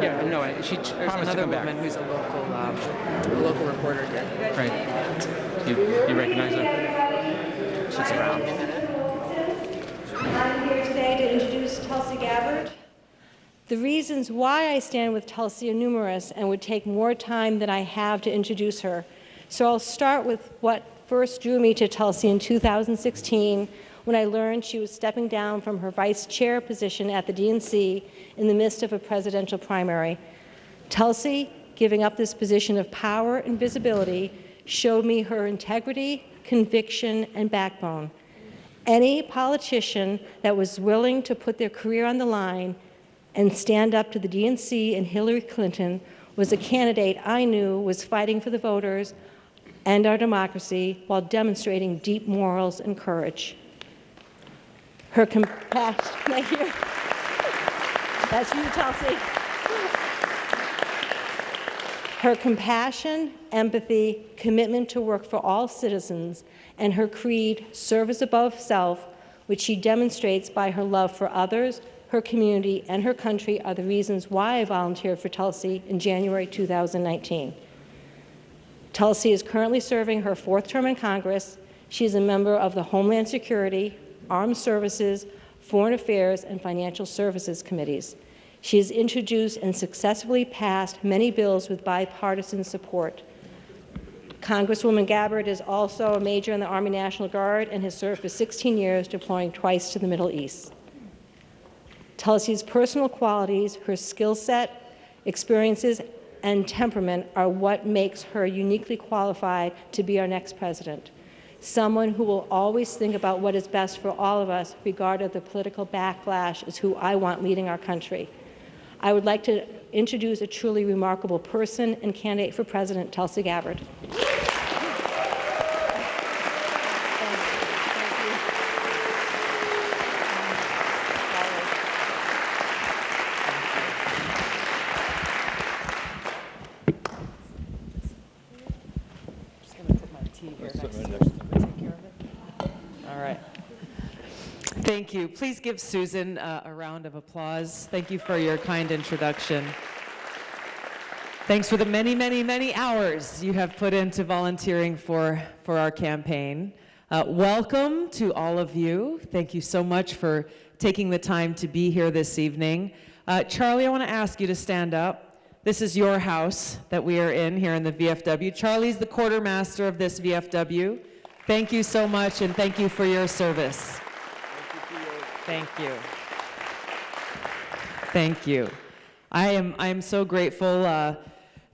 Yeah, no, she There's promised to another come back. woman who's a local reporter here. Right. You recognize her? She's around. I'm here today to introduce Tulsi Gabbard. The reasons why I stand with Tulsi are numerous and would take more time than I have to introduce her. So I'll start with what first drew me to Tulsi in 2016 when I learned she was stepping down from her vice chair position at the DNC in the midst of a presidential primary. Tulsi, giving up this position of power and visibility, showed me her integrity, conviction, and backbone. Any politician that was willing to put their career on the line and stand up to the DNC and Hillary Clinton was a candidate I knew was fighting for the voters and our democracy while demonstrating deep morals and courage. Her compassion, thank you. That's you, Tulsi. Her compassion, empathy, commitment to work for all citizens, and her creed, service above self, which she demonstrates by her love for others, her community, and her country, are the reasons why I volunteered for Tulsi in January 2019. Tulsi is currently serving her 4th term in Congress. She is a member of the Homeland Security, Armed Services, Foreign Affairs, and Financial Services committees. She has introduced and successfully passed many bills with bipartisan support. Congresswoman Gabbard is also a major in the Army National Guard and has served for 16 years, deploying twice to the Middle East. Tulsi's personal qualities, her skill set, experiences, and temperament are what makes her uniquely qualified to be our next president. Someone who will always think about what is best for all of us, regardless of the political backlash, is who I want leading our country. I would like to introduce a truly remarkable person and candidate for president, Tulsi Gabbard. Thank you. Please give Susan a round of applause. Thank you for your kind introduction. Thanks for the many, many, many hours you have put into volunteering for our campaign. Welcome to all of you. Thank you so much for taking the time to be here this evening. Charlie, I want to ask you to stand up. This is your house that we are in here in the VFW. Charlie's the quartermaster of this VFW. Thank you so much, and thank you for your service. Thank you. Thank you. I am so grateful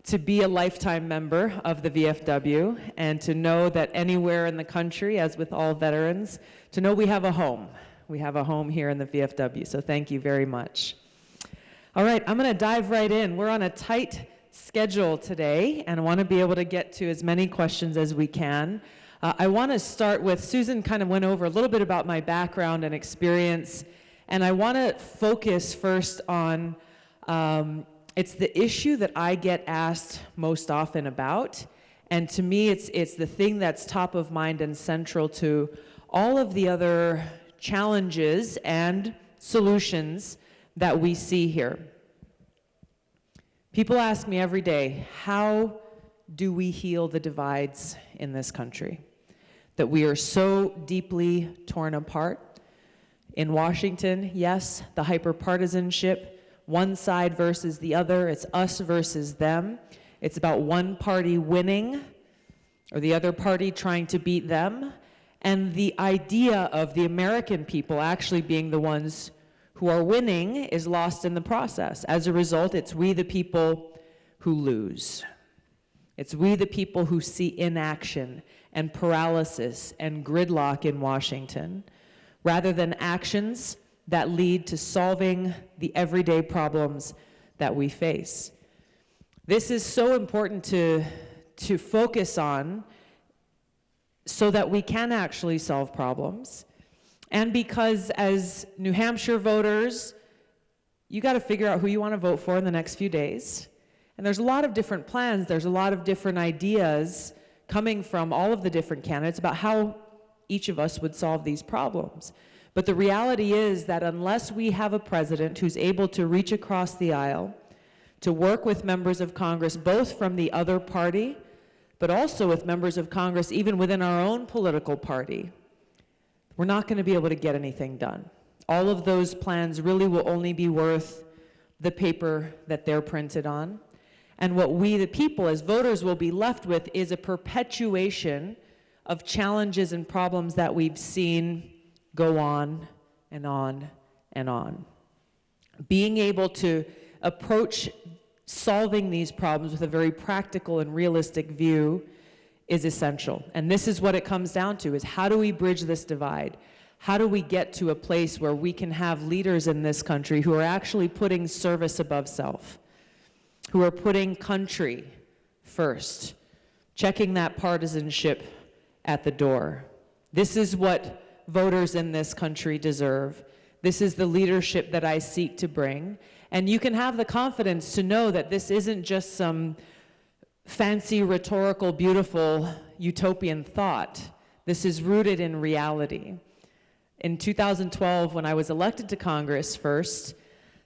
to be a lifetime member of the VFW and to know that anywhere in the country, as with all veterans, to know we have a home. We have a home here in the VFW, so thank you very much. All right, I'm going to dive right in. We're on a tight schedule today, and I want to be able to get to as many questions as we can. I want to start with, Susan kind of went over a little bit about my background and experience, and I want to focus first on, it's the issue that I get asked most often about, and to me it's the thing that's top of mind and central to all of the other challenges and solutions that we see here. People ask me every day, how do we heal the divides in this country? That we are so deeply torn apart. In Washington, yes, the hyperpartisanship, one side versus the other, it's us versus them. It's about one party winning or the other party trying to beat them. And the idea of the American people actually being the ones who are winning is lost in the process. As a result, it's we the people who lose. It's we the people who see inaction and paralysis and gridlock in Washington, rather than actions that lead to solving the everyday problems that we face. This is so important to focus on so that we can actually solve problems. And because as New Hampshire voters, you got to figure out who you want to vote for in the next few days. And there's a lot of different plans, there's a lot of different ideas coming from all of the different candidates about how each of us would solve these problems. But the reality is that unless we have a president who's able to reach across the aisle, to work with members of Congress, both from the other party, but also with members of Congress even within our own political party, we're not going to be able to get anything done. All of those plans really will only be worth the paper that they're printed on. And what we, the people, as voters, will be left with is a perpetuation of challenges and problems that we've seen go on and on and on. Being able to approach solving these problems with a very practical and realistic view is essential. And this is what it comes down to, is how do we bridge this divide? How do we get to a place where we can have leaders in this country who are actually putting service above self, who are putting country first, checking that partisanship at the door? This is what voters in this country deserve. This is the leadership that I seek to bring. And you can have the confidence to know that this isn't just some fancy, rhetorical, beautiful, utopian thought. This is rooted in reality. In 2012, when I was elected to Congress first,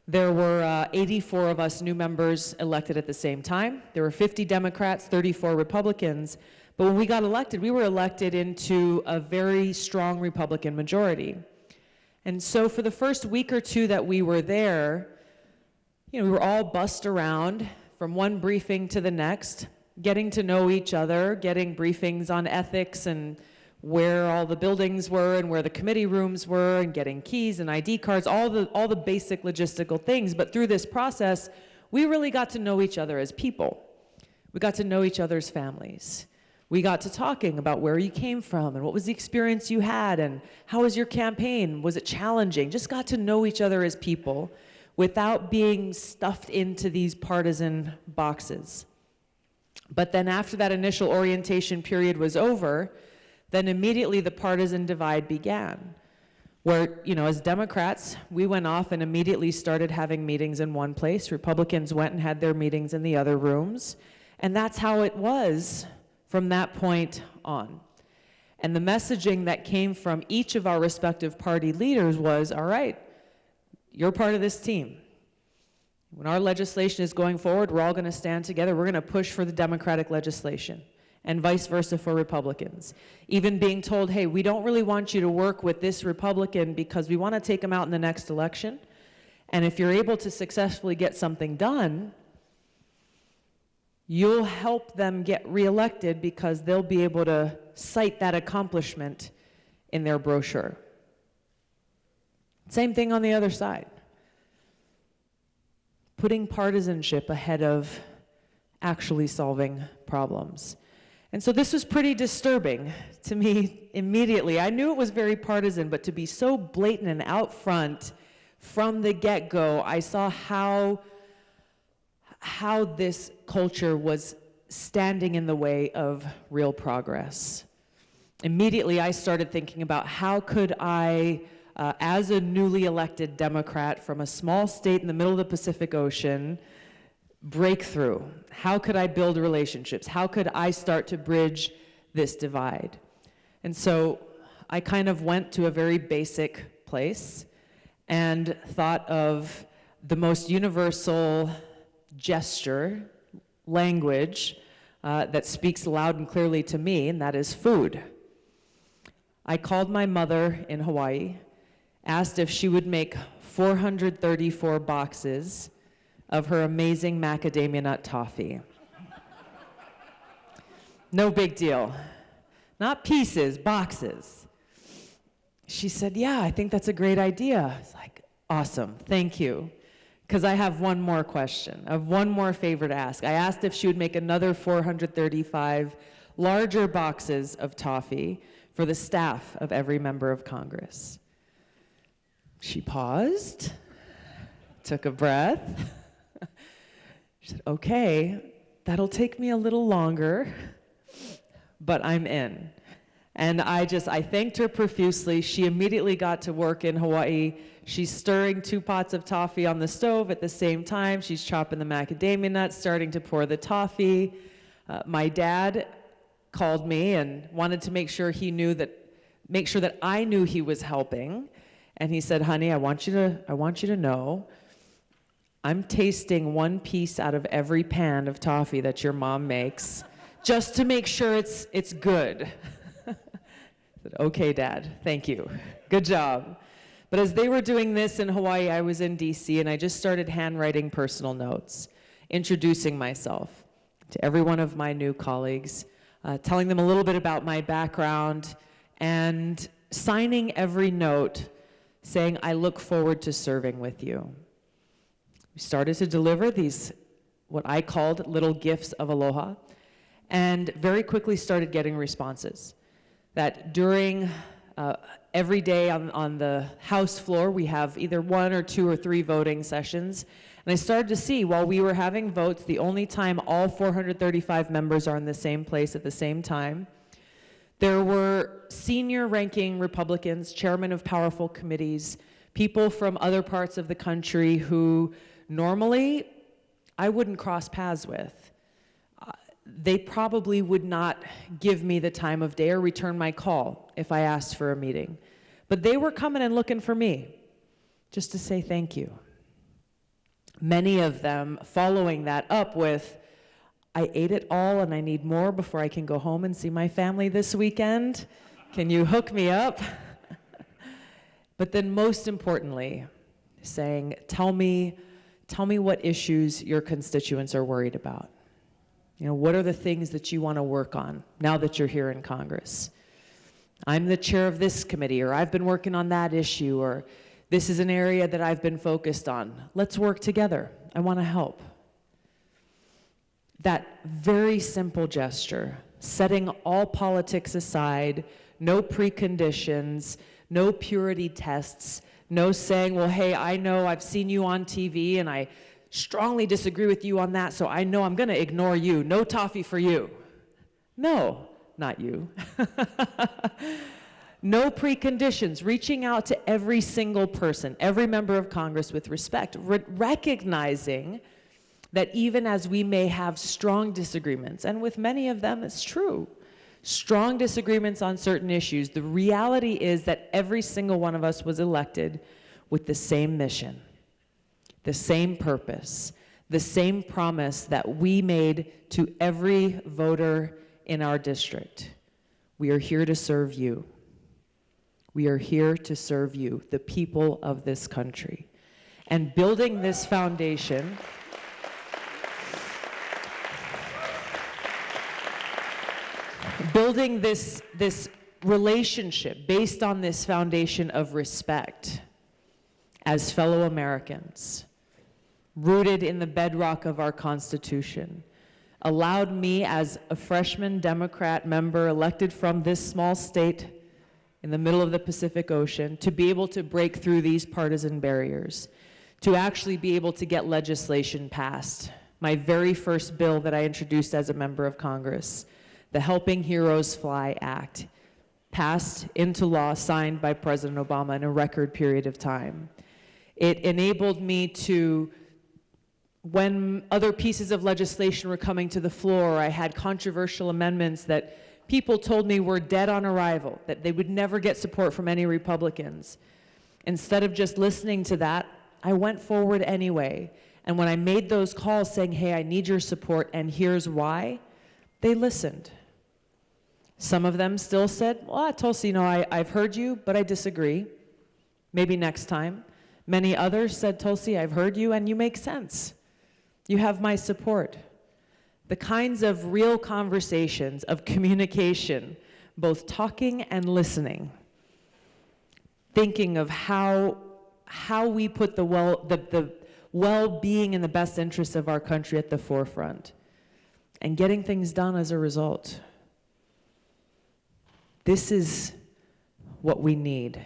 there were 84 of us new members elected at the same time. There were 50 Democrats, 34 Republicans. But when we got elected, we were elected into a very strong Republican majority. And so for the first week or two that we were there, we were all bussed around from one briefing to the next, getting to know each other, getting briefings on ethics and where all the buildings were and where the committee rooms were, and getting keys and ID cards, all the basic logistical things. But through this process, we really got to know each other as people. We got to know each other's families. We got to talking about where you came from and what was the experience you had and how was your campaign? Was it challenging? Just got to know each other as people without being stuffed into these partisan boxes. But then after that initial orientation period was over, then immediately the partisan divide began, where, as Democrats, we went off and immediately started having meetings in one place. Republicans went and had their meetings in the other rooms. And that's how it was from that point on. And the messaging that came from each of our respective party leaders was, all right, you're part of this team. When our legislation is going forward, we're all going to stand together. We're going to push for the Democratic legislation, and vice versa for Republicans. Even being told, hey, we don't really want you to work with this Republican because we want to take him out in the next election. And if you're able to successfully get something done, you'll help them get reelected because they'll be able to cite that accomplishment in their brochure. Same thing on the other side. Putting partisanship ahead of actually solving problems. And so this was pretty disturbing to me immediately. I knew it was very partisan, but to be so blatant and out front from the get-go, I saw how this culture was standing in the way of real progress. Immediately, I started thinking about how could I, as a newly elected Democrat from a small state in the middle of the Pacific Ocean, break through? How could I build relationships? How could I start to bridge this divide? And so I kind of went to a very basic place and thought of the most universal gesture, language, that speaks loud and clearly to me, and that is food. I called my mother in Hawaii, asked if she would make 434 boxes of her amazing macadamia nut toffee. No big deal. Not pieces, boxes. She said, yeah, I think that's a great idea. I was like, awesome, thank you. Because I have one more question. I have one more favor to ask. I asked if she would make another 435 larger boxes of toffee for the staff of every member of Congress. She paused, took a breath. She said, okay, that'll take me a little longer, but I'm in. And I thanked her profusely. She immediately got to work in Hawaii. She's stirring 2 pots of toffee on the stove at the same time. She's chopping the macadamia nuts, starting to pour the toffee. My dad called me and wanted to make sure that I knew he was helping. And he said, honey, I want you to know, I'm tasting one piece out of every pan of toffee that your mom makes just to make sure it's good. I said, okay, Dad, thank you. Good job. But as they were doing this in Hawaii, I was in DC, and I just started handwriting personal notes, introducing myself to every one of my new colleagues, telling them a little bit about my background, and signing every note saying, I look forward to serving with you. We started to deliver these, what I called little gifts of aloha, and very quickly started getting responses. That during every day on the House floor, we have either 1 or 2 or 3 voting sessions. And I started to see, while we were having votes, the only time all 435 members are in the same place at the same time, there were senior ranking Republicans, chairmen of powerful committees, people from other parts of the country who normally I wouldn't cross paths with. They probably would not give me the time of day or return my call if I asked for a meeting. But they were coming and looking for me just to say thank you. Many of them following that up with, I ate it all and I need more before I can go home and see my family this weekend. Can you hook me up? But then most importantly, saying, tell me what issues your constituents are worried about. You know, what are the things that you want to work on now that you're here in Congress? I'm the chair of this committee, or I've been working on that issue, or this is an area that I've been focused on. Let's work together. I want to help. That very simple gesture, setting all politics aside, no preconditions, no purity tests, no saying, well, hey, I know I've seen you on TV and I strongly disagree with you on that, so I know I'm going to ignore you. No toffee for you. No, not you. No preconditions, reaching out to every single person, every member of Congress with respect, recognizing that even as we may have strong disagreements, and with many of them it's true, strong disagreements on certain issues, the reality is that every single one of us was elected with the same mission, the same purpose, the same promise that we made to every voter in our district. We are here to serve you. We are here to serve you, the people of this country. And building this foundation, building this relationship based on this foundation of respect as fellow Americans, rooted in the bedrock of our Constitution, allowed me as a freshman Democrat member elected from this small state in the middle of the Pacific Ocean to be able to break through these partisan barriers, to actually be able to get legislation passed. My very first bill that I introduced as a member of Congress, the Helping Heroes Fly Act, passed into law, signed by President Obama in a record period of time. It enabled me to, when other pieces of legislation were coming to the floor, I had controversial amendments that people told me were dead on arrival, that they would never get support from any Republicans. Instead of just listening to that, I went forward anyway. And when I made those calls saying, hey, I need your support and here's why, they listened. Some of them still said, well, Tulsi, I've heard you, but I disagree. Maybe next time. Many others said, Tulsi, I've heard you and you make sense. You have my support. The kinds of real conversations, of communication, both talking and listening, thinking of how we put the well-being and the best interests of our country at the forefront, and getting things done as a result. This is what we need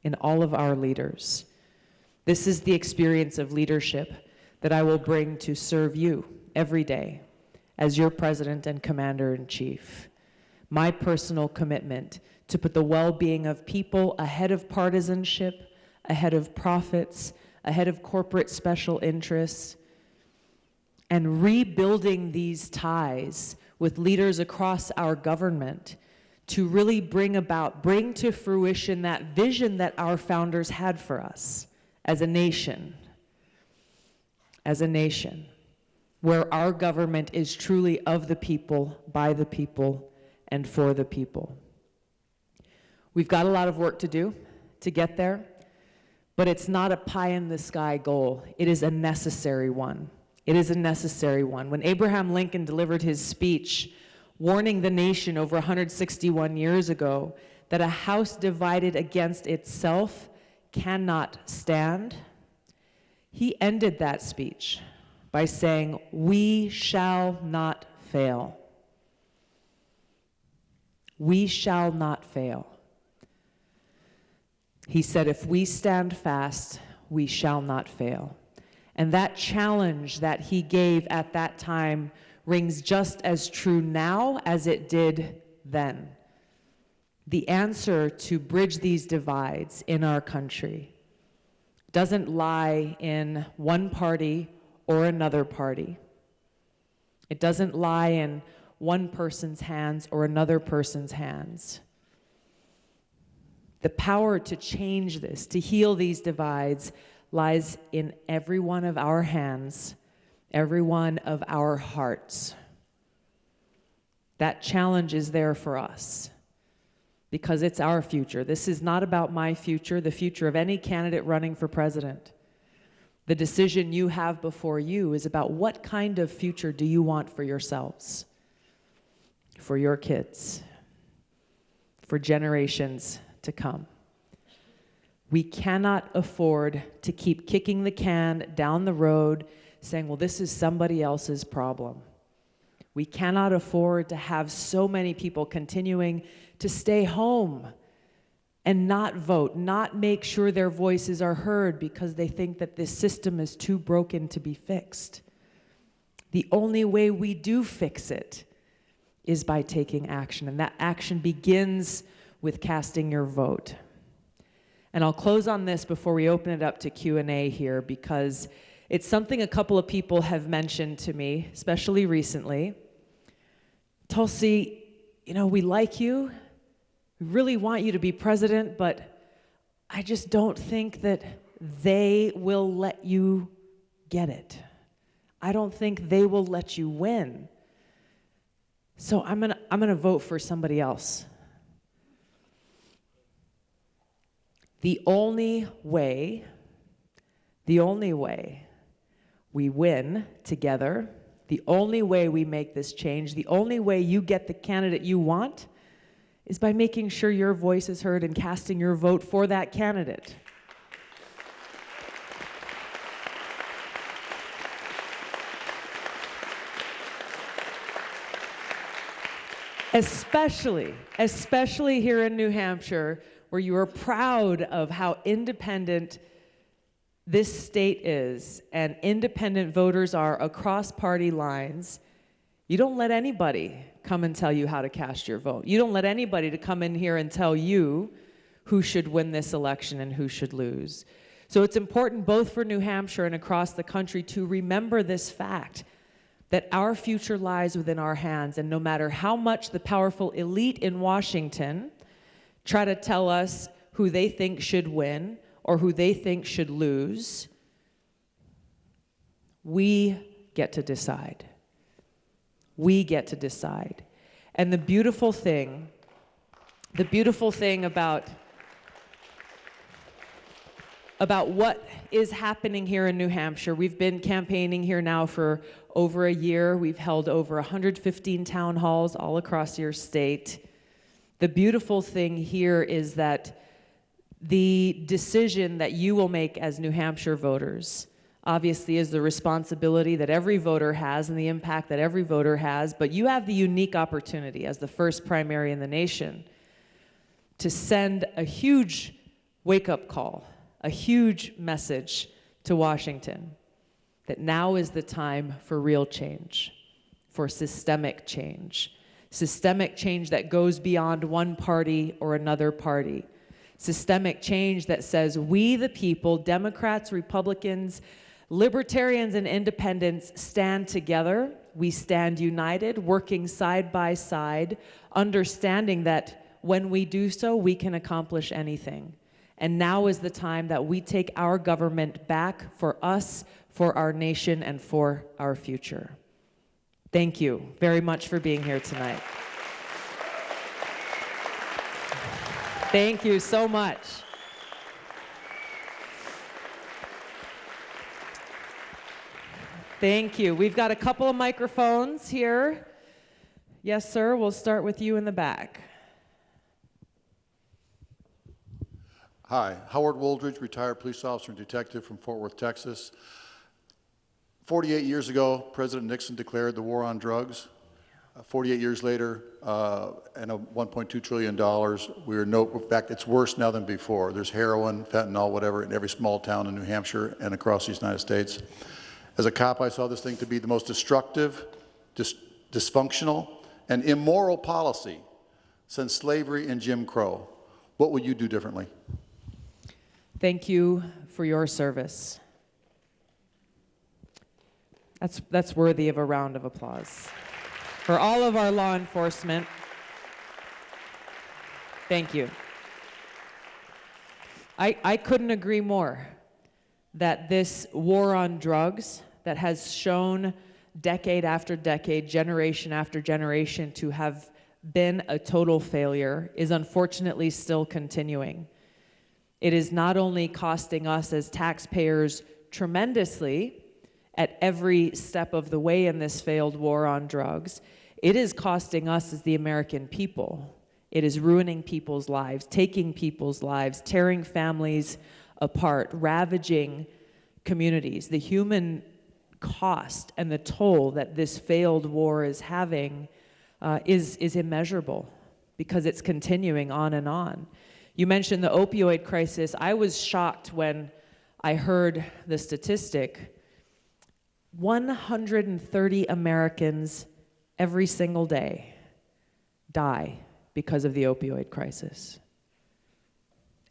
in all of our leaders. This is the experience of leadership that I will bring to serve you every day as your president and commander-in-chief. My personal commitment to put the well-being of people ahead of partisanship, ahead of profits, ahead of corporate special interests, and rebuilding these ties with leaders across our government to really bring to fruition that vision that our founders had for us as a nation. as a nation, where our government is truly of the people, by the people, and for the people. We've got a lot of work to do to get there, but it's not a pie-in-the-sky goal. It is a necessary one. It is a necessary one. When Abraham Lincoln delivered his speech warning the nation over 161 years ago that a house divided against itself cannot stand, he ended that speech by saying, "We shall not fail. We shall not fail." He said, if we stand fast, we shall not fail. And that challenge that he gave at that time rings just as true now as it did then. The answer to bridge these divides in our country doesn't lie in one party or another party. It doesn't lie in one person's hands or another person's hands. The power to change this, to heal these divides, lies in every one of our hands, every one of our hearts. That challenge is there for us because it's our future. This is not about my future, the future of any candidate running for president. The decision you have before you is about what kind of future do you want for yourselves, for your kids, for generations to come. We cannot afford to keep kicking the can down the road saying, well, this is somebody else's problem. We cannot afford to have so many people continuing to stay home and not vote, not make sure their voices are heard because they think that this system is too broken to be fixed. The only way we do fix it is by taking action, and that action begins with casting your vote. And I'll close on this before we open it up to Q&A here, because it's something a couple of people have mentioned to me, especially recently. Tulsi, you know, we like you. We really want you to be president, but I just don't think that they will let you get it. I don't think they will let you win. So I'm gonna vote for somebody else. The only way we win together, the only way we make this change, the only way you get the candidate you want is by making sure your voice is heard and casting your vote for that candidate. Especially here in New Hampshire, where you are proud of how independent this state is and independent voters are across party lines. You don't let anybody come and tell you how to cast your vote. You don't let anybody to come in here and tell you who should win this election and who should lose. So it's important both for New Hampshire and across the country to remember this fact that our future lies within our hands, and no matter how much the powerful elite in Washington try to tell us who they think should win or who they think should lose, we get to decide. We get to decide. And the beautiful thing about what is happening here in New Hampshire, we've been campaigning here now for over a year. We've held over 115 town halls all across your state. The beautiful thing here is that the decision that you will make as New Hampshire voters obviously is the responsibility that every voter has and the impact that every voter has, but you have the unique opportunity as the first primary in the nation to send a huge wake-up call, a huge message to Washington that now is the time for real change, for systemic change that goes beyond one party or another party, systemic change that says we the people, Democrats, Republicans, Libertarians, and Independents stand together. We stand united, working side by side, understanding that when we do so, we can accomplish anything. And now is the time that we take our government back for us, for our nation and for our future. Thank you very much for being here tonight. Thank you so much. Thank you. We've got a couple of microphones here. Yes, sir. We'll start with you in the back. Hi, Howard Wooldridge, retired police officer and detective from Fort Worth, Texas. 48 years ago, President Nixon declared the war on drugs. 48 years later, and a $1.2 trillion, in fact, it's worse now than before. There's heroin, fentanyl, whatever, in every small town in New Hampshire and across the United States. As a cop, I saw this thing to be the most destructive, dysfunctional, and immoral policy since slavery and Jim Crow. What would you do differently? Thank you for your service. That's worthy of a round of applause. For all of our law enforcement, thank you. I couldn't agree more that this war on drugs that has shown decade after decade, generation after generation to have been a total failure is unfortunately still continuing. It is not only costing us as taxpayers tremendously at every step of the way in this failed war on drugs, it is costing us as the American people. It is ruining people's lives, taking people's lives, tearing families apart, ravaging communities. The human cost and the toll that this failed war is having is immeasurable because it's continuing on and on. You mentioned the opioid crisis. I was shocked when I heard the statistic. 130 Americans every single day die because of the opioid crisis.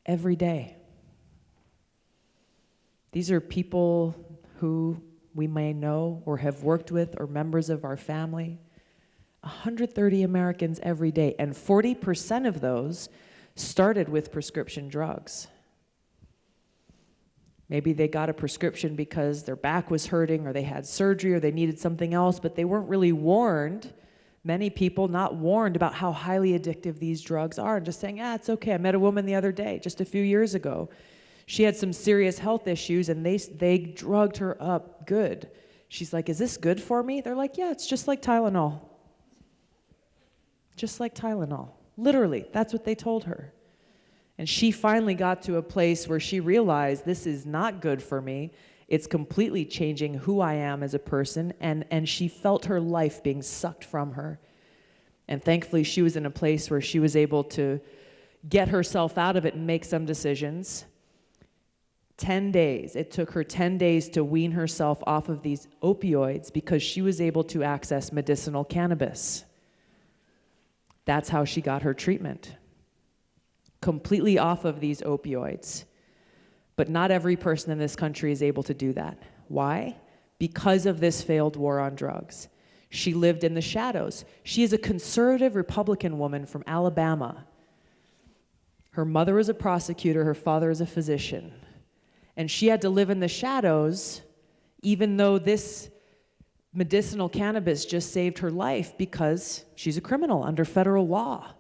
Every day. These are people who we may know or have worked with or members of our family. 130 Americans every day, and 40% of those started with prescription drugs. Maybe they got a prescription because their back was hurting or they had surgery or they needed something else, but they weren't really warned, many people not warned about how highly addictive these drugs are, and just saying, it's okay. I met a woman the other day, just a few years ago. She had some serious health issues and they drugged her up good. She's like, is this good for me? They're like, yeah, it's just like Tylenol. Just like Tylenol. Literally, that's what they told her. And she finally got to a place where she realized this is not good for me. It's completely changing who I am as a person, and she felt her life being sucked from her. And thankfully, she was in a place where she was able to get herself out of it and make some decisions. 10 days. It took her 10 days to wean herself off of these opioids because she was able to access medicinal cannabis. That's how she got her treatment. Completely off of these opioids. But not every person in this country is able to do that. Why? Because of this failed war on drugs. She lived in the shadows. She is a conservative Republican woman from Alabama. Her mother is a prosecutor, her father is a physician. And she had to live in the shadows, even though this medicinal cannabis just saved her life because she's a criminal under federal law.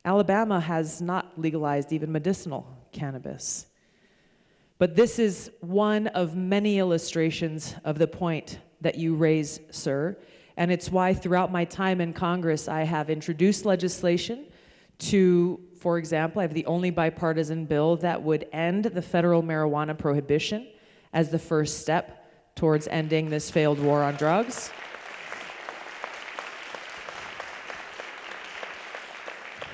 Alabama has not legalized even medicinal cannabis. But this is one of many illustrations of the point that you raise, sir. And it's why throughout my time in Congress, I have introduced legislation to, for example, I have the only bipartisan bill that would end the federal marijuana prohibition as the first step towards ending this failed war on drugs.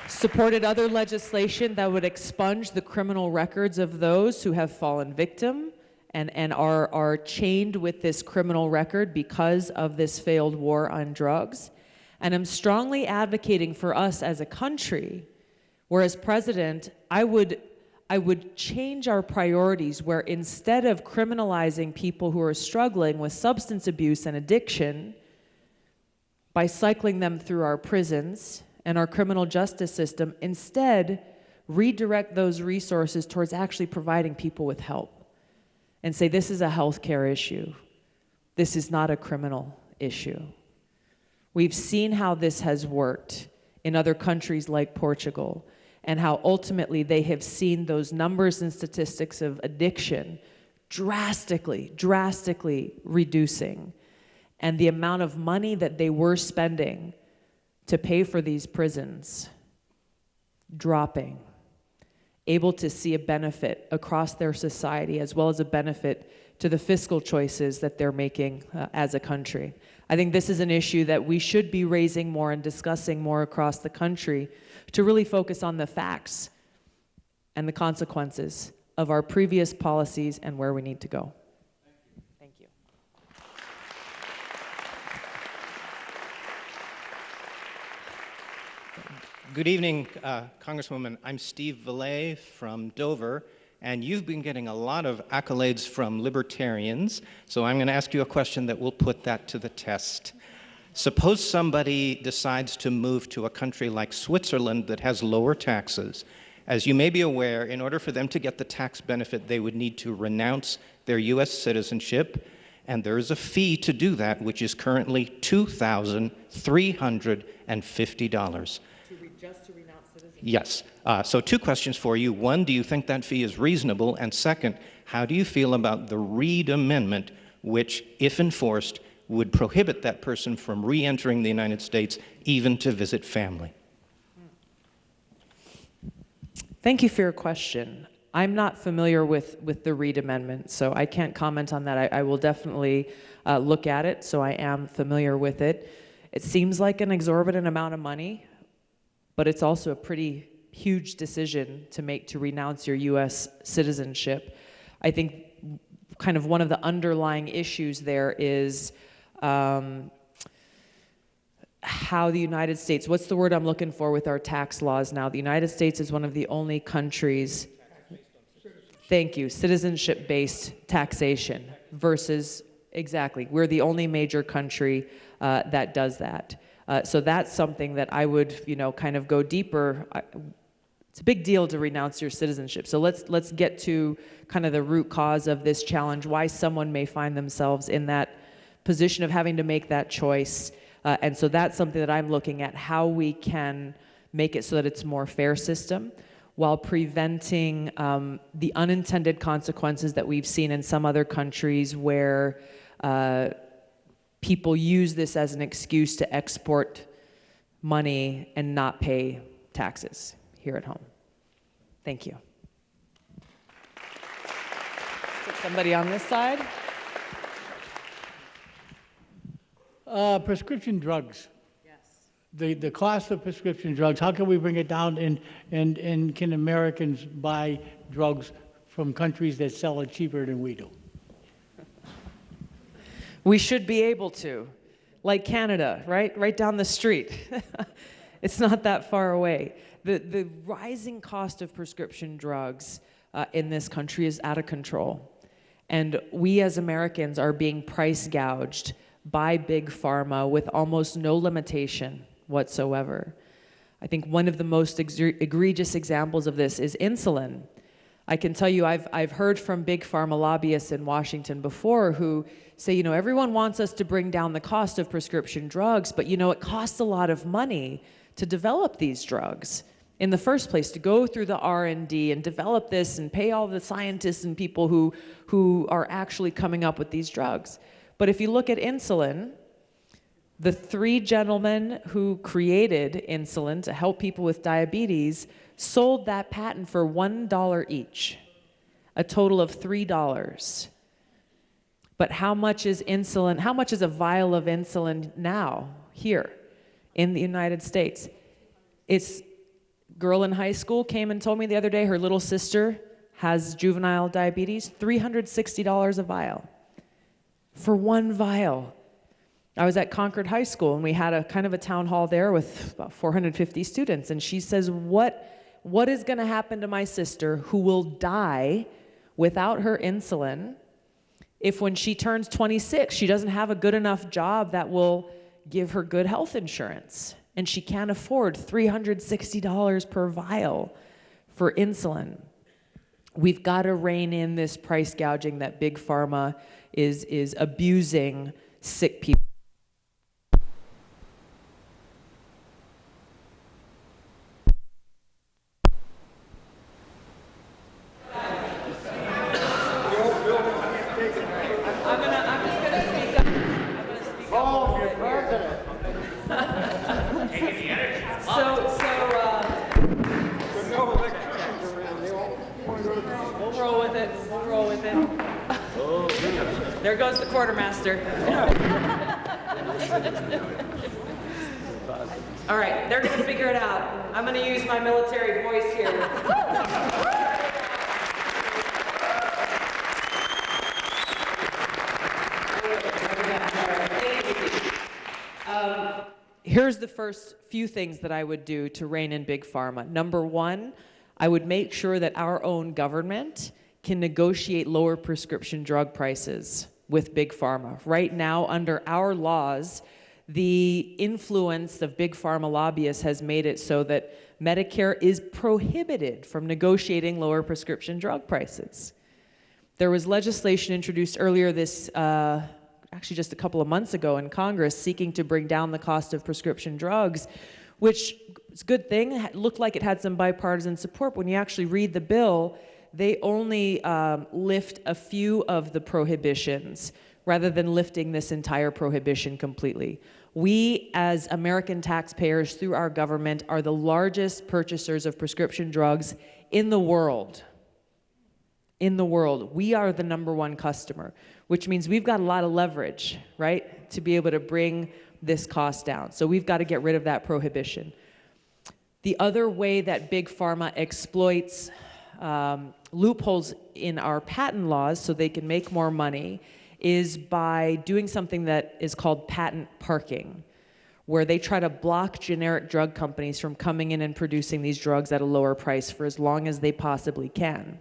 Supported other legislation that would expunge the criminal records of those who have fallen victim and are chained with this criminal record because of this failed war on drugs. And I'm strongly advocating for us as a country, where as president, I would change our priorities where instead of criminalizing people who are struggling with substance abuse and addiction by cycling them through our prisons and our criminal justice system, instead redirect those resources towards actually providing people with help. and say this is a healthcare issue. This is not a criminal issue. We've seen how this has worked in other countries like Portugal, and how ultimately they have seen those numbers and statistics of addiction drastically reducing, and the amount of money that they were spending to pay for these prisons dropping, able to see a benefit across their society as well as a benefit to the fiscal choices that they're making as a country. I think this is an issue that we should be raising more and discussing more across the country to really focus on the facts and the consequences of our previous policies and where we need to go. Thank you. Good evening, Congresswoman. I'm Steve Valet from Dover, and you've been getting a lot of accolades from libertarians, so I'm going to ask you a question that will put that to the test. Suppose somebody decides to move to a country like Switzerland that has lower taxes. As you may be aware, in order for them to get the tax benefit, they would need to renounce their U.S. citizenship, and there is a fee to do that, which is currently $2,350. Just to renounce citizenship? Yes. So two questions for you. One, do you think that fee is reasonable? And second, how do you feel about the Reid Amendment, which, if enforced, would prohibit that person from re-entering the United States, even to visit family? Thank you for your question. I'm not familiar with the Reid Amendment, so I can't comment on that. I will definitely look at it, so I am familiar with it. It seems like an exorbitant amount of money, but it's also a pretty huge decision to make to renounce your U.S. citizenship. I think kind of one of the underlying issues there is how the United States, what's the word I'm looking for with our tax laws now? The United States is one of the only countries, thank you, citizenship-based taxation versus, exactly, we're the only major country that does that. So that's something that I would, kind of go deeper. It's a big deal to renounce your citizenship. So let's get to kind of the root cause of this challenge, why someone may find themselves in that position of having to make that choice. And so that's something that I'm looking at, how we can make it so that it's a more fair system while preventing the unintended consequences that we've seen in some other countries where people use this as an excuse to export money and not pay taxes here at home. Thank you. Somebody on this side? Prescription drugs. Yes. The cost of prescription drugs, how can we bring it down, and can Americans buy drugs from countries that sell it cheaper than we do? We should be able to, like Canada, right down the street. It's not that far away. The rising cost of prescription drugs in this country is out of control. And we as Americans are being price gouged by big pharma with almost no limitation whatsoever. I think one of the most egregious examples of this is insulin. I can tell you I've heard from big pharma lobbyists in Washington before who say, everyone wants us to bring down the cost of prescription drugs, but it costs a lot of money to develop these drugs in the first place, to go through the R&D and develop this and pay all the scientists and people who are actually coming up with these drugs. But if you look at insulin, the three gentlemen who created insulin to help people with diabetes sold that patent for $1 each, a total of $3. But how much is insulin, how much is a vial of insulin now, here, in the United States? It's girl in high school came and told me the other day her little sister has juvenile diabetes, $360 a vial for one vial. I was at Concord High School and we had a kind of a town hall there with about 450 students, and she says, what is going to happen to my sister who will die without her insulin if when she turns 26 she doesn't have a good enough job that will give her good health insurance? And she can't afford $360 per vial for insulin. We've got to rein in this price gouging that Big Pharma is abusing sick people. There goes the quartermaster. All right, they're going to figure it out. I'm going to use my military voice here. Here's the first few things that I would do to rein in Big Pharma. Number one, I would make sure that our own government can negotiate lower prescription drug prices with Big Pharma. Right now, under our laws, the influence of Big Pharma lobbyists has made it so that Medicare is prohibited from negotiating lower prescription drug prices. There was legislation introduced earlier this, actually just a couple of months ago in Congress, seeking to bring down the cost of prescription drugs, which is a good thing. It looked like it had some bipartisan support. But when you actually read the bill, they only lift a few of the prohibitions rather than lifting this entire prohibition completely. We, as American taxpayers through our government, are the largest purchasers of prescription drugs in the world. In the world. We are the #1 customer, which means we've got a lot of leverage, right, to be able to bring this cost down. So we've got to get rid of that prohibition. The other way that Big Pharma exploits loopholes in our patent laws so they can make more money is by doing something that is called patent parking, where they try to block generic drug companies from coming in and producing these drugs at a lower price for as long as they possibly can.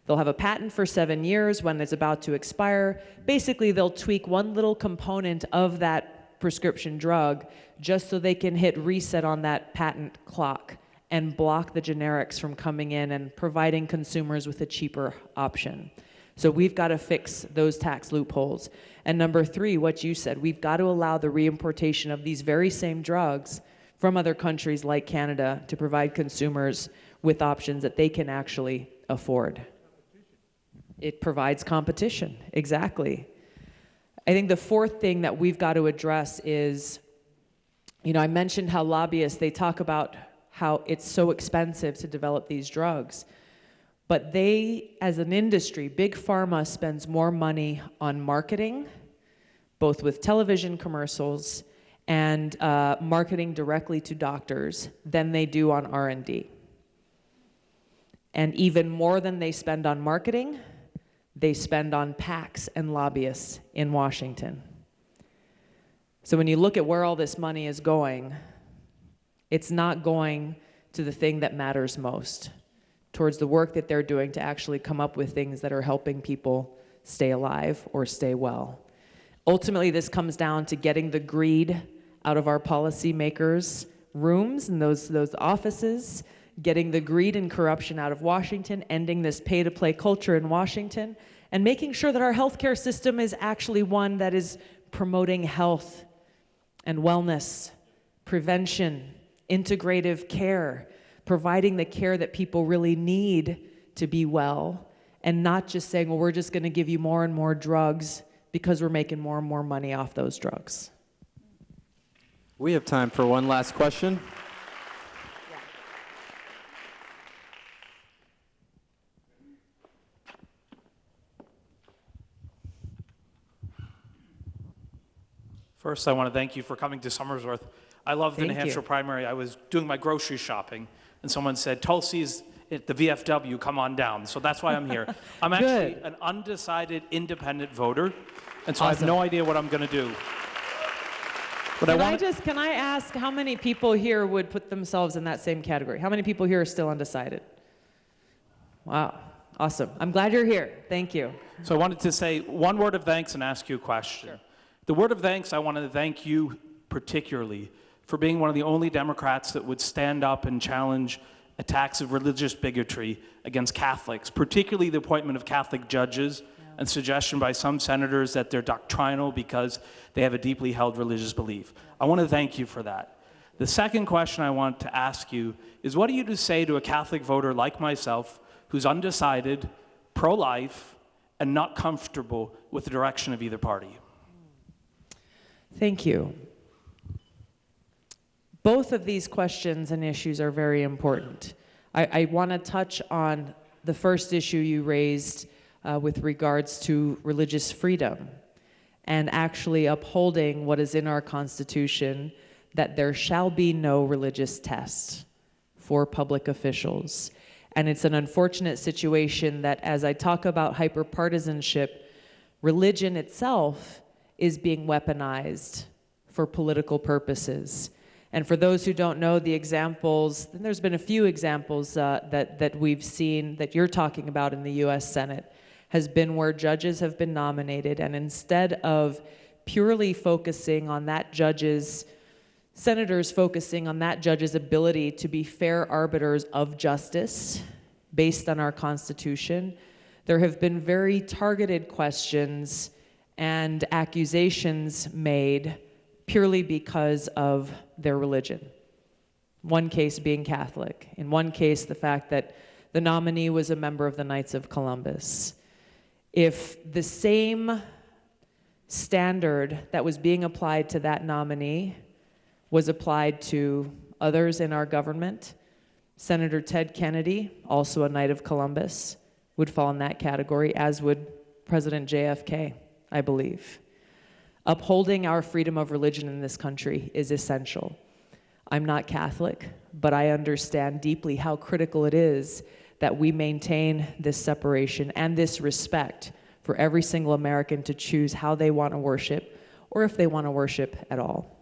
They'll have a patent for 7 years. When it's about to expire, basically they'll tweak one little component of that prescription drug just so they can hit reset on that patent clock and block the generics from coming in and providing consumers with a cheaper option. So we've got to fix those tax loopholes. And number 3, what you said, we've got to allow the reimportation of these very same drugs from other countries like Canada to provide consumers with options that they can actually afford. It provides competition, exactly. I think the 4th thing that we've got to address is, I mentioned how lobbyists, they talk about how it's so expensive to develop these drugs. But they, as an industry, Big Pharma spends more money on marketing, both with television commercials and marketing directly to doctors, than they do on R&D. And even more than they spend on marketing, they spend on PACs and lobbyists in Washington. So when you look at where all this money is going, it's not going to the thing that matters most, towards the work that they're doing to actually come up with things that are helping people stay alive or stay well. Ultimately, this comes down to getting the greed out of our policymakers' rooms and those offices, getting the greed and corruption out of Washington, ending this pay-to-play culture in Washington, and making sure that our healthcare system is actually one that is promoting health and wellness, prevention, integrative care, providing the care that people really need to be well, and not just saying, well, we're just going to give you more and more drugs because we're making more and more money off those drugs. We have time for one last question. First, I want to thank you for coming to Somersworth. I love the New Hampshire primary. I was doing my grocery shopping, and someone said, Tulsi's at the VFW, come on down. So that's why I'm here. I'm actually an undecided independent voter, and so I have no idea what I'm going to do. But Can I ask how many people here would put themselves in that same category? How many people here are still undecided? Wow, awesome. I'm glad you're here. Thank you. So I wanted to say one word of thanks and ask you a question. Sure. The word of thanks, I wanted to thank you particularly for being one of the only Democrats that would stand up and challenge attacks of religious bigotry against Catholics, particularly the appointment of Catholic judges and suggestion by some senators that they're doctrinal because they have a deeply held religious belief. I want to thank you for that. The second question I want to ask you is, what do you say to a Catholic voter like myself who's undecided, pro-life, and not comfortable with the direction of either party? Thank you. Both of these questions and issues are very important. I want to touch on the first issue you raised with regards to religious freedom and actually upholding what is in our Constitution, that there shall be no religious test for public officials. And it's an unfortunate situation that, as I talk about hyperpartisanship, religion itself is being weaponized for political purposes. And for those who don't know the examples, and there's been a few examples that we've seen that you're talking about in the US Senate, has been where judges have been nominated, and instead of purely focusing on that judge's, senators focusing on that judge's ability to be fair arbiters of justice based on our Constitution, there have been very targeted questions and accusations made purely because of their religion. One case being Catholic. In one case, the fact that the nominee was a member of the Knights of Columbus. If the same standard that was being applied to that nominee was applied to others in our government, Senator Ted Kennedy, also a Knight of Columbus, would fall in that category, as would President JFK, I believe. Upholding our freedom of religion in this country is essential. I'm not Catholic, but I understand deeply how critical it is that we maintain this separation and this respect for every single American to choose how they want to worship, or if they want to worship at all.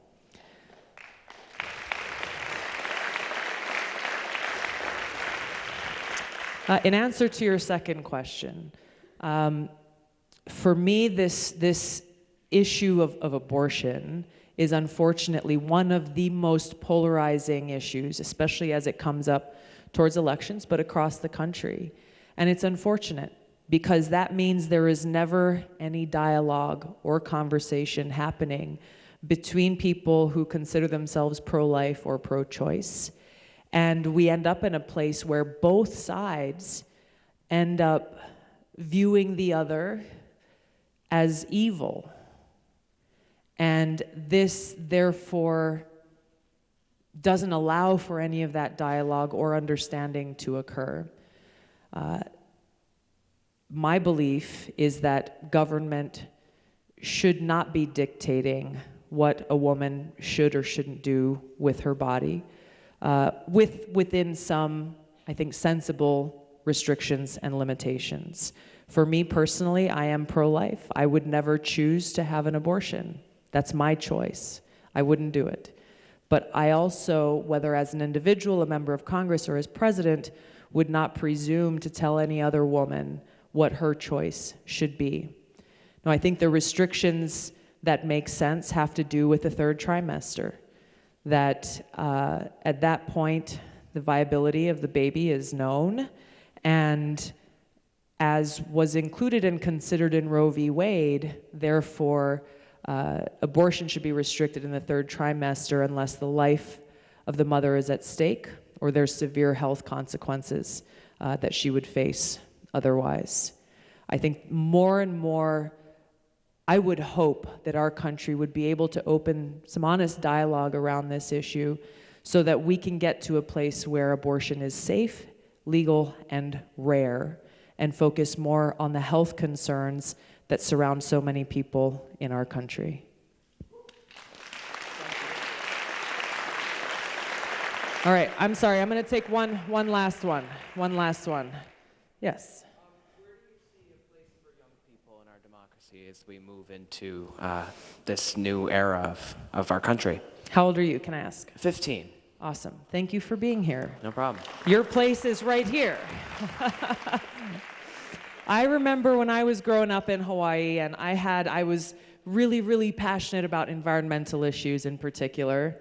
In answer to your second question, for me, this issue of abortion is unfortunately one of the most polarizing issues, especially as it comes up towards elections, but across the country. And it's unfortunate because that means there is never any dialogue or conversation happening between people who consider themselves pro-life or pro-choice. And we end up in a place where both sides end up viewing the other as evil. And this, therefore, doesn't allow for any of that dialogue or understanding to occur. My belief is that government should not be dictating what a woman should or shouldn't do with her body, within some, I think, sensible restrictions and limitations. For me personally, I am pro-life. I would never choose to have an abortion. That's my choice. I wouldn't do it. But I also, whether as an individual, a member of Congress, or as president, would not presume to tell any other woman what her choice should be. Now, I think the restrictions that make sense have to do with the third trimester. That at that point, the viability of the baby is known, and as was included and considered in Roe v. Wade, therefore, abortion should be restricted in the third trimester unless the life of the mother is at stake or there's severe health consequences that she would face otherwise. I think more and more, I would hope that our country would be able to open some honest dialogue around this issue so that we can get to a place where abortion is safe, legal, and rare, and focus more on the health concerns that surround so many people in our country. All right, I'm sorry, I'm gonna take one last one. One last one. Yes? Where do you see a place for young people in our democracy as we move into this new era of our country? How old are you, can I ask? 15. Awesome, thank you for being here. No problem. Your place is right here. I remember when I was growing up in Hawaii, and I was really, really passionate about environmental issues in particular.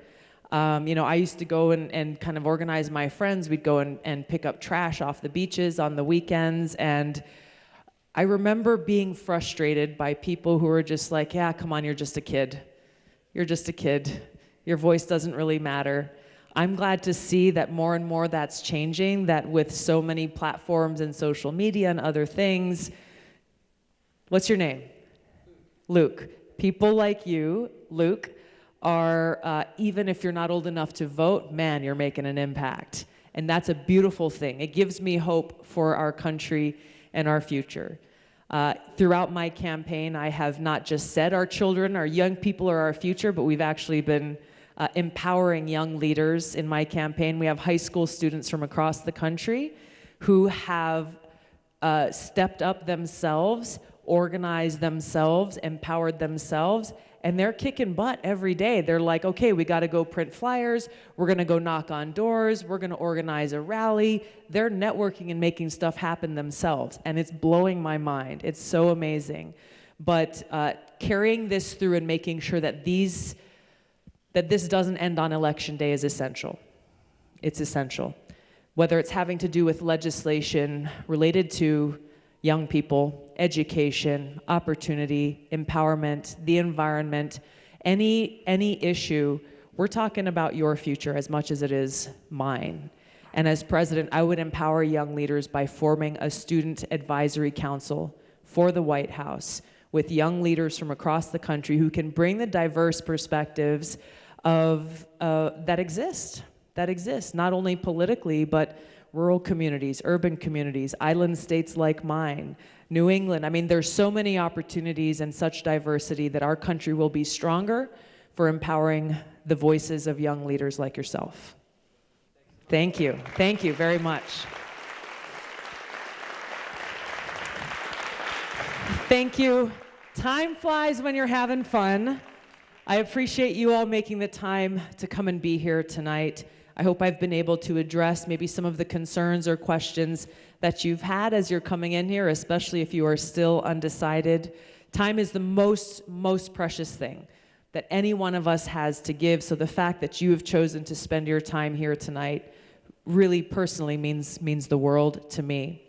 I used to go and kind of organize my friends. We'd go and pick up trash off the beaches on the weekends. And I remember being frustrated by people who were just like, yeah, come on, you're just a kid. You're just a kid. Your voice doesn't really matter. I'm glad to see that more and more that's changing, that with so many platforms and social media and other things. What's your name? Luke. People like you, Luke, are, even if you're not old enough to vote, man, you're making an impact. And that's a beautiful thing. It gives me hope for our country and our future. Throughout my campaign, I have not just said our children, our young people are our future, but we've actually been empowering young leaders in my campaign. We have high school students from across the country who have stepped up themselves, organized themselves, empowered themselves, and they're kicking butt every day. They're like, okay, we got to go print flyers. We're going to go knock on doors. We're going to organize a rally. They're networking and making stuff happen themselves, and it's blowing my mind. It's so amazing. But carrying this through and making sure that this doesn't end on election day is essential. It's essential. Whether it's having to do with legislation related to young people, education, opportunity, empowerment, the environment, any issue, we're talking about your future as much as it is mine. And as president, I would empower young leaders by forming a student advisory council for the White House with young leaders from across the country who can bring the diverse perspectives that exist, not only politically, but rural communities, urban communities, island states like mine, New England. I mean, there's so many opportunities and such diversity that our country will be stronger for empowering the voices of young leaders like yourself. Thank you. Thank you very much. Thank you. Time flies when you're having fun. I appreciate you all making the time to come and be here tonight. I hope I've been able to address maybe some of the concerns or questions that you've had as you're coming in here, especially if you are still undecided. Time is the most precious thing that any one of us has to give, so the fact that you have chosen to spend your time here tonight really personally means the world to me.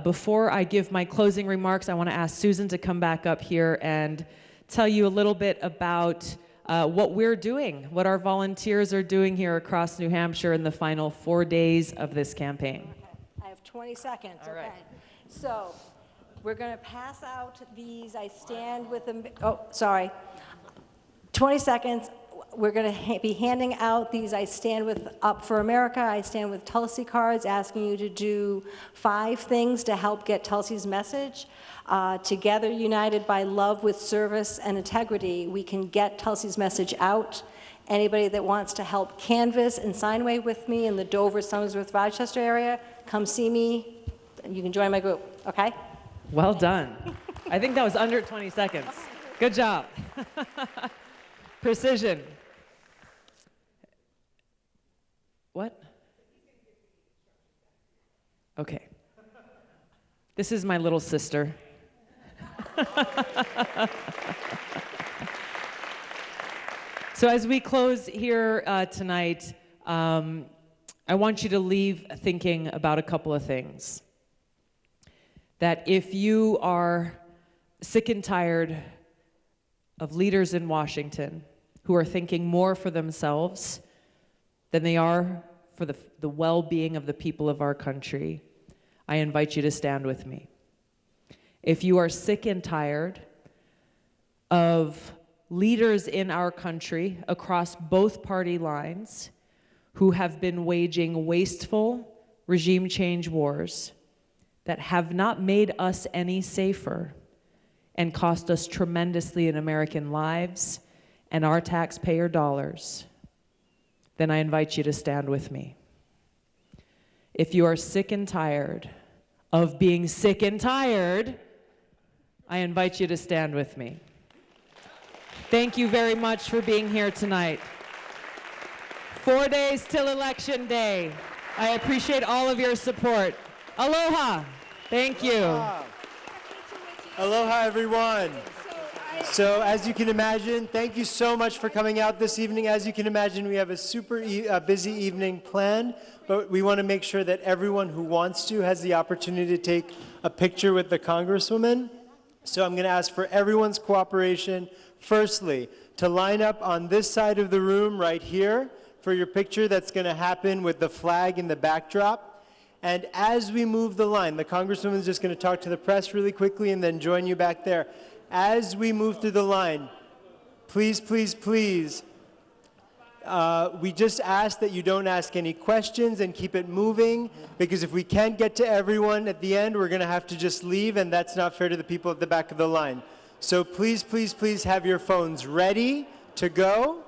Before I give my closing remarks, I want to ask Susan to come back up here and tell you a little bit about what we're doing, what our volunteers are doing here across New Hampshire in the final 4 days of this campaign. Okay. I have 20 seconds. All right. Okay. So we're going to pass out these. I stand with them. 20 seconds. We're going to be handing out these I Stand With Up for America, I Stand With Tulsi cards, asking you to do 5 things to help get Tulsi's message. Together, united by love with service and integrity, we can get Tulsi's message out. Anybody that wants to help canvass and sign away with me in the Dover, Somersworth, Rochester area, come see me. You can join my group, okay? Well done. I think that was under 20 seconds. Good job. Precision. What? Okay. This is my little sister. So as we close here tonight, I want you to leave thinking about a couple of things. That if you are sick and tired of leaders in Washington who are thinking more for themselves than they are for the well-being of the people of our country, I invite you to stand with me. If you are sick and tired of leaders in our country across both party lines who have been waging wasteful regime change wars that have not made us any safer and cost us tremendously in American lives and our taxpayer dollars, then I invite you to stand with me. If you are sick and tired of being sick and tired, I invite you to stand with me. Thank you very much for being here tonight. 4 days till Election Day. I appreciate all of your support. Aloha. Thank you. Aloha, everyone. So as you can imagine, thank you so much for coming out this evening. As you can imagine, we have a super busy evening planned, but we want to make sure that everyone who wants to has the opportunity to take a picture with the Congresswoman. So I'm going to ask for everyone's cooperation. Firstly, to line up on this side of the room right here for your picture that's going to happen with the flag in the backdrop. And as we move the line, the Congresswoman is just going to talk to the press really quickly and then join you back there. As we move through the line, please, please, please, we just ask that you don't ask any questions and keep it moving, because if we can't get to everyone at the end, we're going to have to just leave, and that's not fair to the people at the back of the line. So please, please, please have your phones ready to go,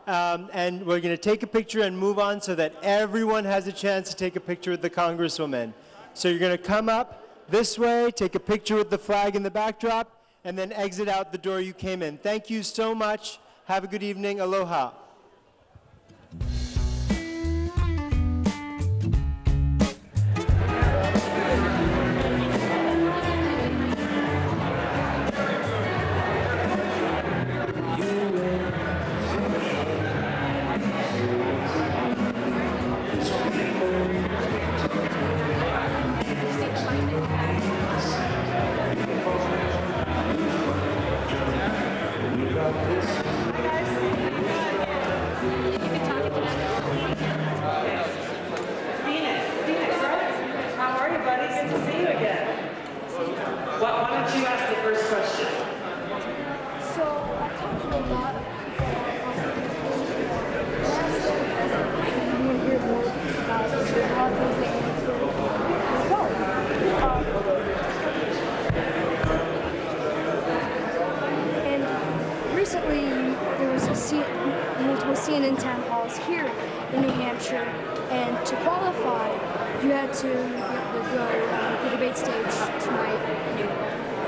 and we're going to take a picture and move on so that everyone has a chance to take a picture with the Congresswoman. So you're going to come up this way, take a picture with the flag in the backdrop, and then exit out the door you came in. Thank you so much. Have a good evening. Aloha. Recently, there was multiple CNN town halls here in New Hampshire, and to qualify, you had to go to the debate stage tonight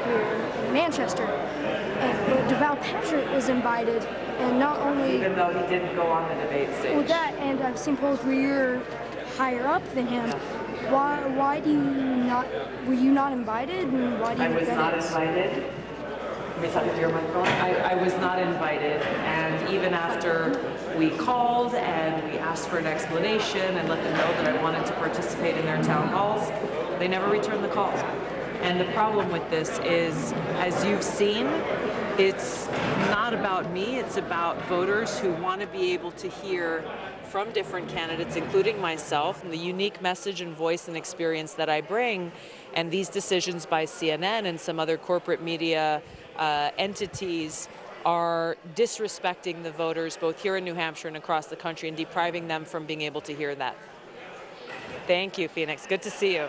here in Manchester. But DeVal Patrick was invited, and not only... Even though he didn't go on the debate stage. With that, and I've seen polls where you're higher up than him. Why do you not... Were you not invited, and why do you... I was not invited. Let me talk into your microphone. I was not invited, and even after we called and we asked for an explanation and let them know that I wanted to participate in their town halls, they never returned the call. And the problem with this is, as you've seen, it's not about me, it's about voters who want to be able to hear from different candidates, including myself, and the unique message and voice and experience that I bring. And these decisions by CNN and some other corporate media entities are disrespecting the voters both here in New Hampshire and across the country and depriving them from being able to hear that. Thank you, Phoenix. Good to see you.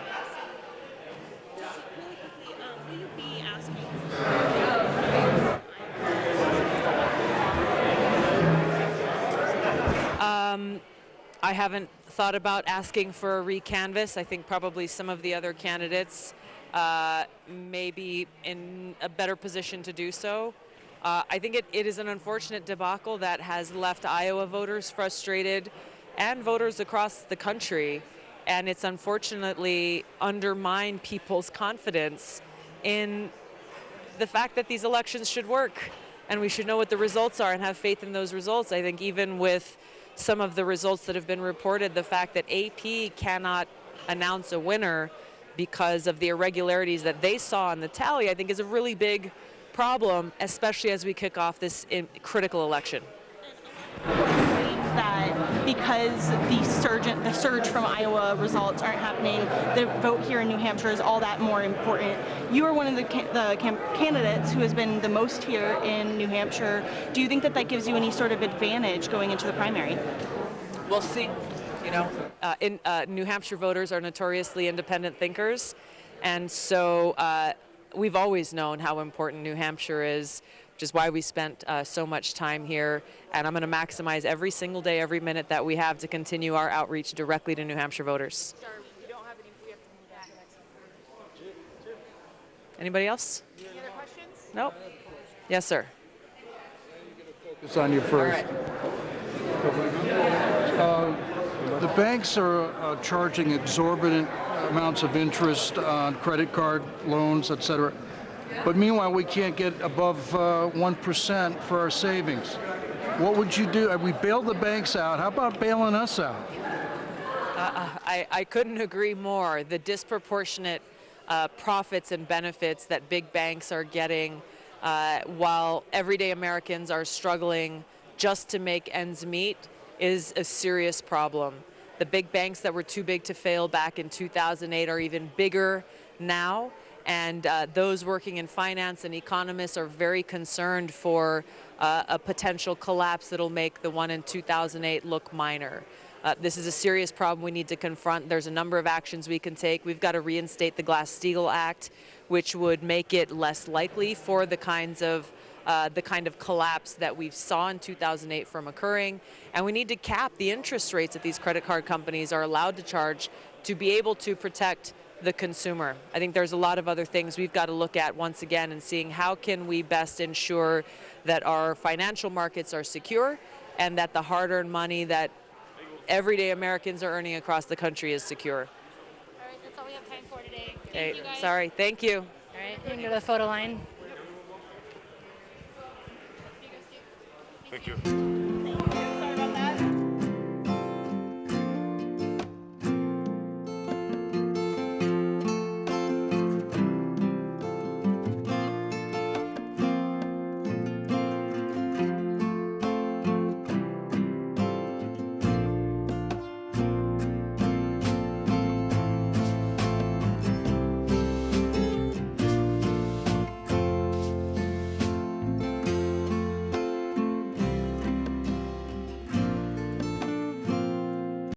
I haven't thought about asking for a recanvass. I think probably some of the other candidates may be in a better position to do so. I think it is an unfortunate debacle that has left Iowa voters frustrated and voters across the country, and it's unfortunately undermined people's confidence in the fact that these elections should work and we should know what the results are and have faith in those results. I think even with some of the results that have been reported, the fact that AP cannot announce a winner because of the irregularities that they saw in the tally, I think is a really big problem, especially as we kick off this critical election. That because the surge from Iowa results aren't happening, the vote here in New Hampshire is all that more important. You are one of the candidates who has been the most here in New Hampshire. Do you think that that gives you any sort of advantage going into the primary? We'll see. You know, New Hampshire voters are notoriously independent thinkers, and so we've always known how important New Hampshire is, which is why we spent so much time here. And I'm going to maximize every single day, every minute that we have to continue our outreach directly to New Hampshire voters. Anybody else? Any other questions? Nope. Yes, sir. Focus on you first. The banks are charging exorbitant amounts of interest on credit card loans, et cetera. but meanwhile, we can't get above 1% for our savings. What would you do? We bailed the banks out. How about bailing us out? I couldn't agree more. The disproportionate profits and benefits that big banks are getting while everyday Americans are struggling just to make ends meet is a serious problem. The big banks that were too big to fail back in 2008 are even bigger now, and those working in finance and economists are very concerned for a potential collapse that'll make the one in 2008 look minor. This is a serious problem we need to confront. There's a number of actions we can take. We've got to reinstate the Glass-Steagall Act, which would make it less likely for the kind of collapse that we saw in 2008 from occurring. And we need to cap the interest rates that these credit card companies are allowed to charge to be able to protect the consumer. I think there's a lot of other things we've got to look at once again and seeing how can we best ensure that our financial markets are secure and that the hard-earned money that everyday Americans are earning across the country is secure. All right, that's all we have time for today. Okay, Thank you guys. sorry, thank you. All right, you can go to the photo line. Thank you.